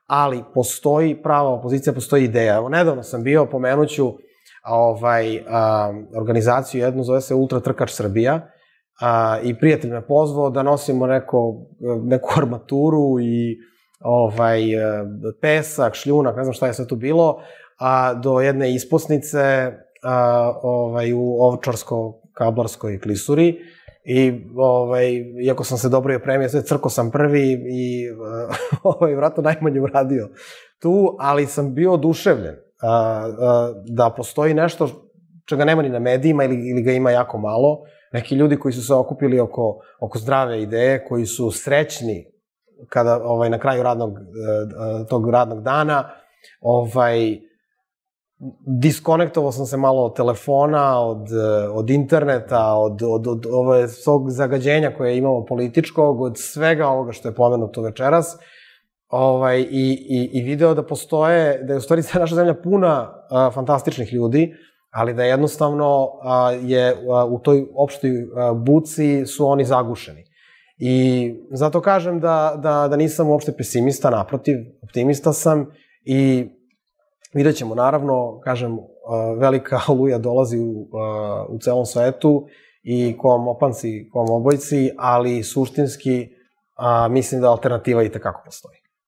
ali postoji prava opozicija, postoji ideja. Evo, nedavno sam bio, pomenuću organizaciju jednu, zove se Ultra Trkač Srbija, i prijatelj me pozvao da nosimo neku armaturu i pesak, šljunak, ne znam šta je sve tu bilo, do jedne isposnice u Ovčarsko-Kablarskoj klisuri. I, iako sam se dobro i opremio, sve crko sam prvi i vratno najmanje uradio tu, ali sam bio oduševljen da postoji nešto čega nema ni na medijima ili ga ima jako malo. Neki ljudi koji su se okupili oko zdrave ideje, koji su srećni kada na kraju tog radnog dana, diskonektovao sam se malo od telefona, od interneta, od svog zagađenja koje imamo političkog, od svega ovoga što je pomenuto večeras, i video da postoje, da je u stvari naša zemlja puna fantastičnih ljudi, ali da jednostavno u toj opštoj buci su oni zagušeni. I zato kažem da nisam uopšte pesimista, naprotiv, optimista sam i vidjet ćemo, naravno, kažem, velika oluja dolazi u celom svetu i ko vam opanci, ko vam obojci, ali suštinski mislim da alternativa i tekako postoji.